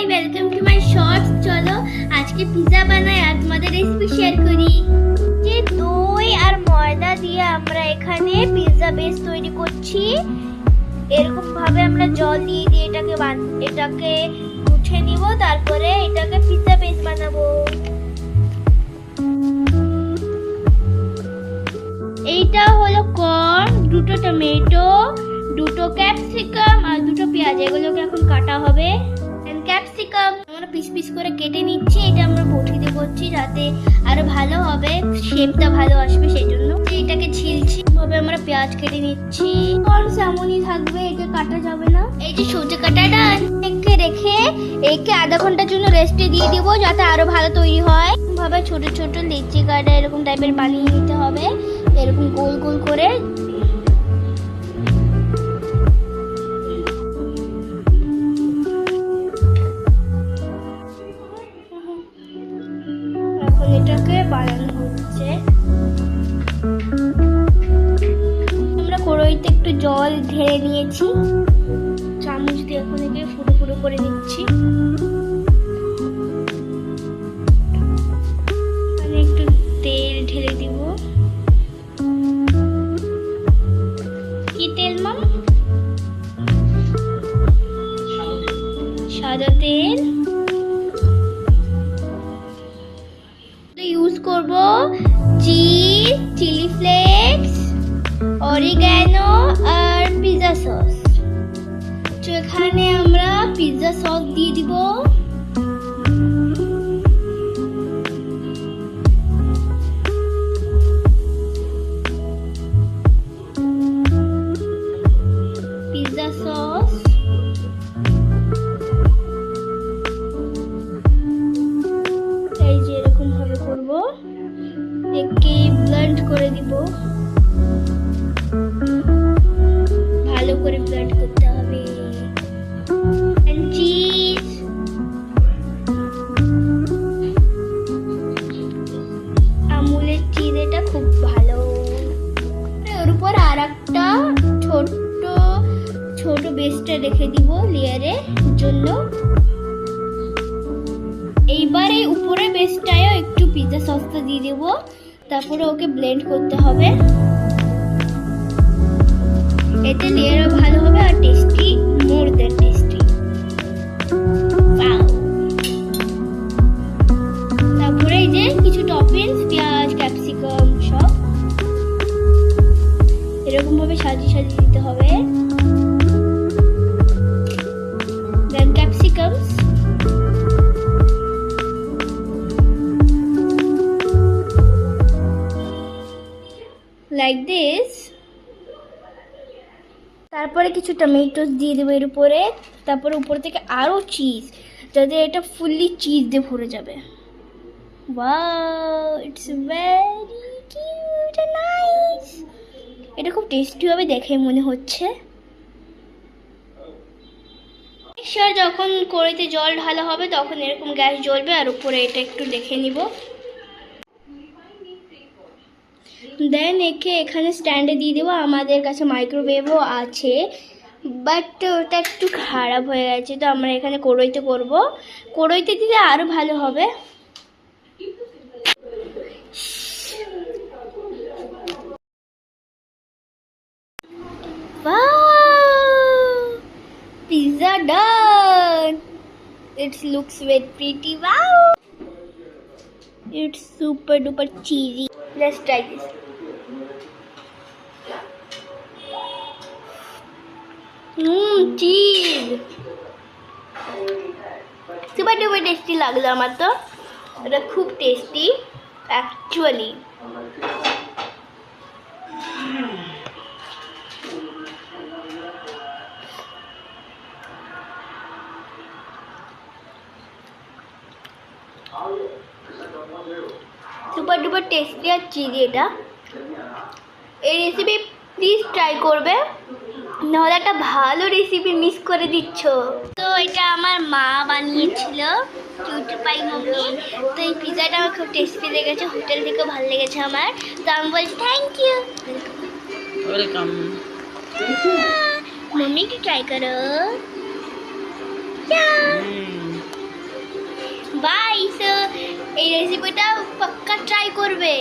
Welcome to my shorts. চলো আজকে pizza বানাই আর তোমাদের রেসিপি শেয়ার করি। যে দই আর ময়দা দিয়ে আমরা এখানে পিৎজা বেস তৈরি করছি। এরকম ভাবে আমরা জল দিয়ে এটাকে মুছে নিব, তারপরে এটাকে পিৎজা বেস বানাবো। এইটা হলো কর্ন, দুটো টমেটো, দুটো ক্যাপসিকাম আর দুটো পেঁয়াজ, এগুলোকে এখন কাটা হবে। ক্যাপসিকাম আমরা পিস পিস করে কেটে নিচ্ছি। এটা আমরা বটিতে করছি যাতে আরো ভালো হবে, শেপটা ভালো আসবে, সেই জন্য এটাকে ছিলছি। ভাবে আমরা পেঁয়াজ কেটে নিচ্ছি। কর্ন এমনই থাকবে, একে কাটা যাবে না। এই যে সবজি কাটাটা একে রেখে একে আধা ঘন্টার জন্য রেস্টে দিয়ে দিব যাতে আরো ভালো তৈরি হয়। ভাবে ছোট ছোট লিচি কাটা এরকম টাইপের বানিয়ে নিতে হবে, এরকম গোল গোল করে। এখন এটাকে বানানো হচ্ছে। আমরা কড়াইতে একটু জল ঢেলে নিয়েছি, চামচ দিয়ে এখন একে ফুটো ফুটো করে নিচ্ছি। একটু তেল ঢেলে দিব। কি তেল মাম? সাদা তেল। ইউজ করব চিজ, চিলি ফ্লেক্স, অরিগ্যানো আর পিৎজা সস। তো এখানে আমরা পিৎজা সস দিয়ে দিব। পিৎজা সস এই যে এরকম ভাবে করব, একে ব্লেন্ড করে দিব। ভালো করে ব্লেন্ড করতে হবে। চিজ, আমুলের চিজ, এটা খুব ভালো। ওর উপর আর একটা ছোট ছোট বেসটা রেখে দিব লেয়ারের জন্য। এইবার এই উপরের বেসটায়ও একটু পিৎজা সসটা দিয়ে দেব, তারপরে ওকে ব্লেন্ড করতে হবে। এতে লেয়ারও ভালো হবে আর টেস্টি, মোর দ্যান টেস্টি। তারপরে এই যে কিছু টপিংস, পেঁয়াজ, ক্যাপসিকাম সব এরকম ভাবে সাজিয়ে সাজিয়ে দিতে হবে। দেন ক্যাপসিকামস, like this। তারপরে কিছু টমেটোস দিয়ে দেবো এর উপরে, তারপরে উপর থেকে আরো চিজ, যাতে এটা ফুললি চিজ দিয়ে ভরে যাবে। Wow, it's very cute and nice. এটা খুব টেস্টি হবে দেখে মনে হচ্ছে। যখন কড়াইতে জল ঢালা হবে তখন এরকম গ্যাস জ্বলবে আর উপরে এটা একটু দেখে নিব। দেন একে এখানে স্ট্যান্ডে দিয়ে দেবো। আমাদের কাছে মাইক্রোওয়েভও আছে, বাট ওটা একটু খারাপ হয়ে গেছে, তো আমরা এখানে কড়াইতে করব। কড়াইতে দিলে আরো ভালো হবে। Pizza done. It looks very pretty. Wow, it's super duper cheesy. Let's try this. Cheese super duper tasty লাগলো আমার তো। এটা খুব tasty actually. Super duper tasty আর চিজি এটা। এই রেসিপি প্লিজ ট্রাই করবে, নাহলে একটা ভালো রেসিপি মিস করে দিচ্ছ। তো এটা আমার মা বানিয়েছিল, কিউট পাই মাম্মি। তো এই পিৎজাটা আমার খুব টেস্টি লেগেছে, হোটেল থেকেও ভালো লেগেছে আমার। তো আমি বলছি থ্যাংক ইউ। ওয়েলকাম। मम्मी की ट्राई करो। রেসিপিটা পাক্কা ট্রাই করবে।